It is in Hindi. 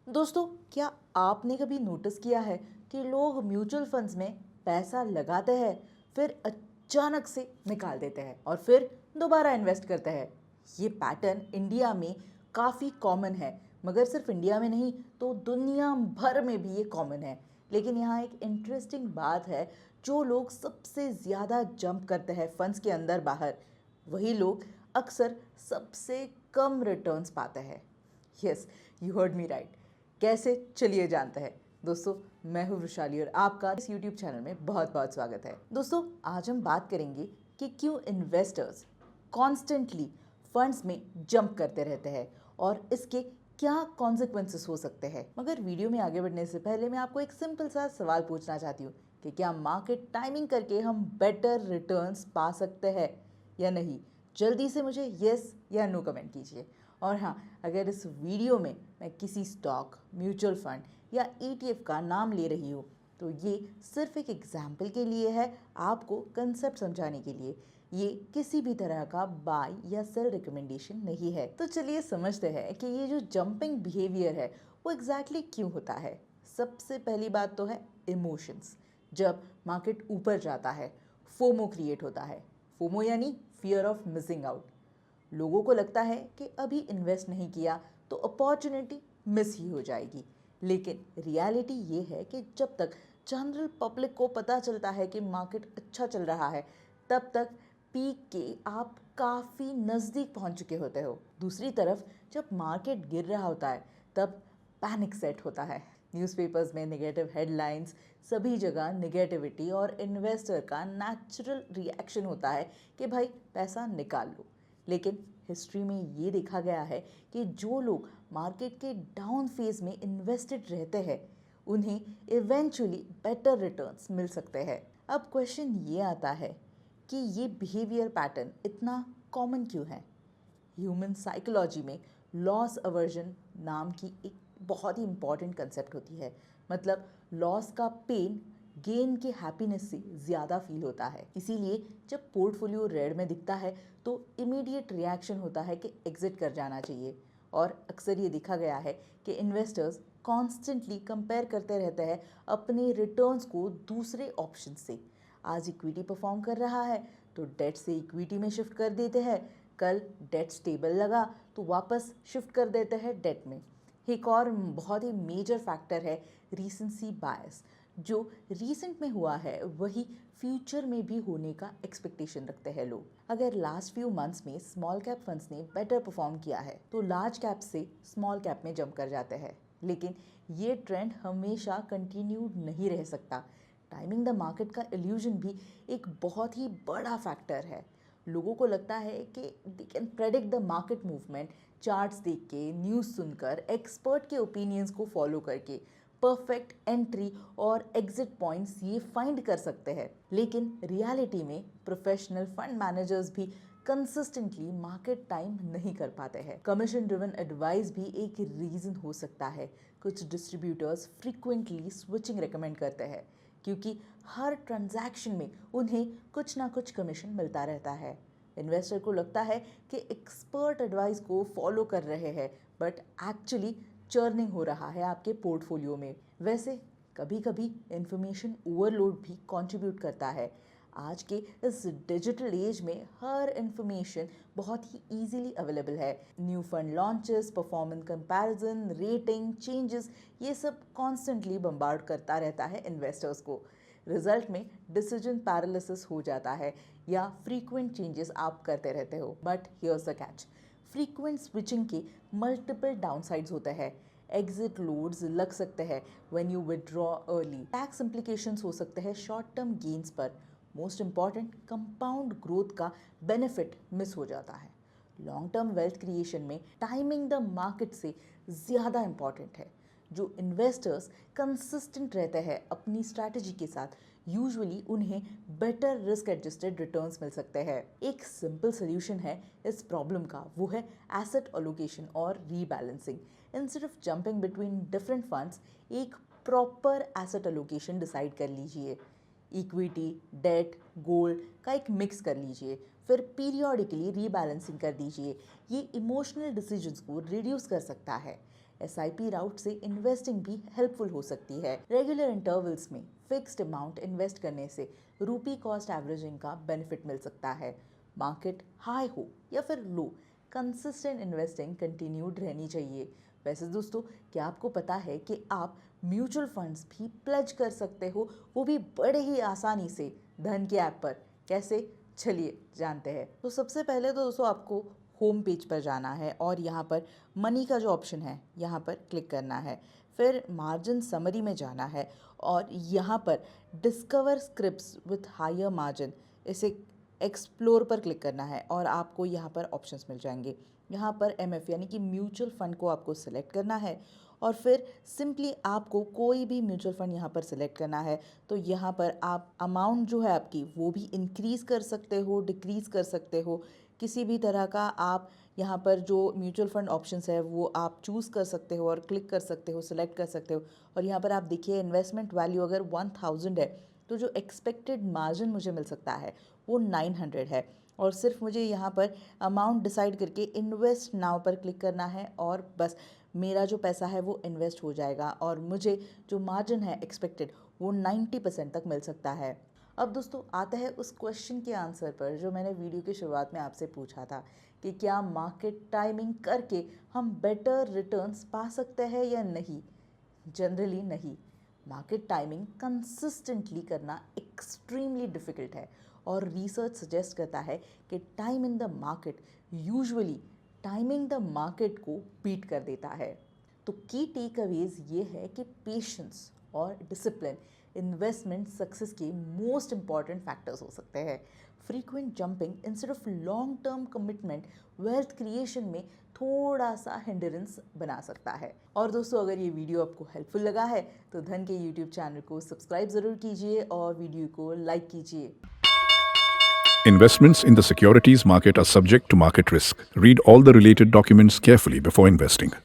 दोस्तों, क्या आपने कभी नोटिस किया है कि लोग म्यूचुअल फंड्स में पैसा लगाते हैं, फिर अचानक से निकाल देते हैं और फिर दोबारा इन्वेस्ट करते हैं। ये पैटर्न इंडिया में काफ़ी कॉमन है, मगर सिर्फ इंडिया में नहीं तो दुनिया भर में भी ये कॉमन है। लेकिन यहाँ एक इंटरेस्टिंग बात है, जो लोग सबसे ज़्यादा जंप करते हैं फंड्स के अंदर बाहर, वही लोग अक्सर सबसे कम रिटर्न्स पाते हैं। Yes, you heard me right. कैसे, चलिए जानते हैं। दोस्तों, मैं हूँ वृशाली और आपका इस यूट्यूब चैनल में बहुत बहुत स्वागत है। दोस्तों, आज हम बात करेंगे कि क्यों इन्वेस्टर्स कॉन्स्टेंटली फंड्स में जंप करते रहते हैं और इसके क्या कॉन्सिक्वेंसेस हो सकते हैं। मगर वीडियो में आगे बढ़ने से पहले मैं आपको एक सिंपल सा सवाल पूछना चाहती हूँ कि क्या मार्केट टाइमिंग करके हम बेटर रिटर्न्स पा सकते हैं या नहीं। जल्दी से मुझे येस या नो कमेंट कीजिए। और हाँ, अगर इस वीडियो में मैं किसी स्टॉक, म्यूचुअल फंड या ईटीएफ का नाम ले रही हूँ तो ये सिर्फ एक एग्जाम्पल के लिए है, आपको कंसेप्ट समझाने के लिए। ये किसी भी तरह का बाय या सेल रिकमेंडेशन नहीं है। तो चलिए समझते हैं कि ये जो जंपिंग बिहेवियर है वो एग्जैक्टली क्यों होता है। सबसे पहली बात तो है इमोशंस। जब मार्केट ऊपर जाता है, फोमो क्रिएट होता है। फोमो यानी फियर ऑफ मिसिंग आउट। लोगों को लगता है कि अभी इन्वेस्ट नहीं किया तो अपॉर्चुनिटी मिस ही हो जाएगी। लेकिन रियलिटी ये है कि जब तक जनरल पब्लिक को पता चलता है कि मार्केट अच्छा चल रहा है, तब तक पीक के आप काफ़ी नज़दीक पहुंच चुके होते हो। दूसरी तरफ जब मार्केट गिर रहा होता है, तब पैनिक सेट होता है। न्यूज़पेपर्स में नेगेटिव हेडलाइंस, सभी जगह नेगेटिविटी और इन्वेस्टर का नेचुरल रिएक्शन होता है कि भाई पैसा निकाल लो। लेकिन हिस्ट्री में ये देखा गया है कि जो लोग मार्केट के डाउन फेज में इन्वेस्टेड रहते हैं, उन्हें इवेंचुअली बेटर रिटर्न्स मिल सकते हैं। अब क्वेश्चन ये आता है कि ये बिहेवियर पैटर्न इतना कॉमन क्यों है। ह्यूमन साइकोलॉजी में लॉस अवर्जन नाम की एक बहुत ही इंपॉर्टेंट कंसेप्ट होती है। मतलब लॉस का पेन गेन के हैप्पीनेस से ज़्यादा फील होता है। इसीलिए जब पोर्टफोलियो रेड में दिखता है तो इमीडिएट रिएक्शन होता है कि एग्जिट कर जाना चाहिए। और अक्सर ये देखा गया है कि इन्वेस्टर्स कॉन्स्टेंटली कंपेयर करते रहते हैं अपने रिटर्न्स को दूसरे ऑप्शन से। आज इक्विटी परफॉर्म कर रहा है तो डेट से इक्विटी में शिफ्ट कर देते हैं, कल डेट स्टेबल लगा तो वापस शिफ्ट कर देते हैं डेट में। एक और बहुत ही मेजर फैक्टर है रीसेंसी बायस। जो रीसेंट में हुआ है वही फ्यूचर में भी होने का एक्सपेक्टेशन रखते हैं लोग। अगर लास्ट फ्यू मंथ्स में स्मॉल कैप फंड्स ने बेटर परफॉर्म किया है तो लार्ज कैप से स्मॉल कैप में जंप कर जाते हैं। लेकिन ये ट्रेंड हमेशा कंटिन्यूड नहीं रह सकता। टाइमिंग द मार्केट का इल्यूजन भी एक बहुत ही बड़ा फैक्टर है। लोगों को लगता है कि they can predict the market movement charts देख के, न्यूज़ सुनकर, एक्सपर्ट के ओपिनियंस को फॉलो करके परफेक्ट एंट्री और एग्जिट पॉइंट्स ये फाइंड कर सकते हैं। लेकिन रियलिटी में प्रोफेशनल फंड मैनेजर्स भी कंसिस्टेंटली मार्केट टाइम नहीं कर पाते हैं। कमीशन ड्रिवन एडवाइस भी एक रीज़न हो सकता है। कुछ डिस्ट्रीब्यूटर्स फ्रीक्वेंटली स्विचिंग रेकमेंड करते हैं क्योंकि हर ट्रांजैक्शन में उन्हें कुछ ना कुछ कमीशन मिलता रहता है। इन्वेस्टर को लगता है कि एक्सपर्ट एडवाइस को फॉलो कर रहे हैं, बट एक्चुअली चर्निंग हो रहा है आपके पोर्टफोलियो में। वैसे कभी कभी इंफॉर्मेशन ओवरलोड भी कंट्रीब्यूट करता है। आज के इस डिजिटल एज में हर इंफॉर्मेशन बहुत ही इजीली अवेलेबल है। New fund launches, performance comparison, rating changes, ये सब कॉन्स्टेंटली बम्बार्ड करता रहता है इन्वेस्टर्स को। रिजल्ट में डिसीजन पैरालिसिस हो जाता है या फ्रीक्वेंट चेंजेस आप करते रहते हो। But here's the catch, frequent switching के मल्टीपल डाउनसाइड्स होते हैं। एग्जिट लोड्स लग सकते हैं when you withdraw early, tax implications हो सकते हैं शॉर्ट टर्म गेन्स पर। मोस्ट इंपॉर्टेंट, कंपाउंड ग्रोथ का बेनिफिट मिस हो जाता है। लॉन्ग टर्म वेल्थ क्रिएशन में टाइमिंग द मार्केट से ज़्यादा इंपॉर्टेंट है। जो इन्वेस्टर्स कंसिस्टेंट रहते हैं अपनी स्ट्रैटेजी के साथ, यूजुअली उन्हें बेटर रिस्क एडजस्टेड रिटर्न्स मिल सकते हैं। एक सिंपल सोल्यूशन है इस प्रॉब्लम का, वो है एसेट एलोकेशन और rebalancing. Instead of jumping between different funds, एक प्रॉपर एसेट एलोकेशन डिसाइड कर लीजिए। इक्विटी, डेट, गोल्ड का एक मिक्स कर लीजिए। फिर पीरियोडिकली रीबैलेंसिंग कर दीजिए। ये इमोशनल डिसीजंस को रिड्यूस कर सकता है। एसआईपी राउट से इन्वेस्टिंग भी हेल्पफुल हो सकती है। रेगुलर इंटरवल्स में फिक्स्ड अमाउंट इन्वेस्ट करने से रूपी कॉस्ट एवरेजिंग का बेनिफिट मिल सकता है। मार्केट हाई हो या फिर लो, कंसिस्टेंट इन्वेस्टिंग कंटिन्यूड रहनी चाहिए। वैसे दोस्तों, क्या आपको पता है कि आप म्यूचुअल फंड्स भी प्लेज कर सकते हो, वो भी बड़े ही आसानी से धन के ऐप पर। कैसे, चलिए जानते हैं। तो सबसे पहले तो दोस्तों आपको होम पेज पर जाना है और यहाँ पर मनी का जो ऑप्शन है यहाँ पर क्लिक करना है। फिर मार्जिन समरी में जाना है और यहाँ पर discover scripts with higher margin, इसे एक्सप्लोर पर क्लिक करना है और आपको यहाँ पर ऑप्शंस मिल जाएंगे। यहाँ पर एमएफ यानी कि म्यूचुअल फ़ंड को आपको सिलेक्ट करना है और फिर सिंपली आपको कोई भी म्यूचुअल फ़ंड यहाँ पर सिलेक्ट करना है। तो यहाँ पर आप अमाउंट जो है आपकी वो भी इंक्रीज़ कर सकते हो, डिक्रीज़ कर सकते हो। किसी भी तरह का आप यहाँ पर जो म्यूचुअल फंड ऑप्शंस है वो आप चूज़ कर सकते हो और क्लिक कर सकते हो, सिलेक्ट कर सकते हो। और यहाँ पर आप देखिए इन्वेस्टमेंट वैल्यू अगर 1000 है तो जो एक्सपेक्टेड मार्जिन मुझे मिल सकता है वो 900 है। और सिर्फ मुझे यहाँ पर अमाउंट डिसाइड करके इन्वेस्ट नाउ पर क्लिक करना है और बस मेरा जो पैसा है वो इन्वेस्ट हो जाएगा और मुझे जो मार्जिन है एक्सपेक्टेड वो 90% तक मिल सकता है। अब दोस्तों आते हैं उस क्वेश्चन के आंसर पर जो मैंने वीडियो की शुरुआत में आपसे पूछा था कि क्या मार्केट टाइमिंग करके हम बेटर रिटर्न्स पा सकते हैं या नहीं। जनरली नहीं। मार्केट टाइमिंग कंसिस्टेंटली करना एक्सट्रीमली डिफ़िकल्ट है और रिसर्च सजेस्ट करता है कि time in the market usually timing the market को बीट कर देता है। तो की टेक अवेज ये है कि पेशेंस और डिसिप्लिन इन्वेस्टमेंट सक्सेस के मोस्ट इंपॉर्टेंट फैक्टर्स हो सकते हैं। Frequent jumping instead of long term commitment wealth creation में थोड़ा सा हिंडरेंस बना सकता है। और दोस्तों, अगर ये वीडियो आपको हेल्पफुल लगा है तो धन के यूट्यूब चैनल को सब्सक्राइब ज़रूर कीजिए और वीडियो को लाइक कीजिए। Investments in the securities market are subject to market risk. Read all the related documents carefully before investing.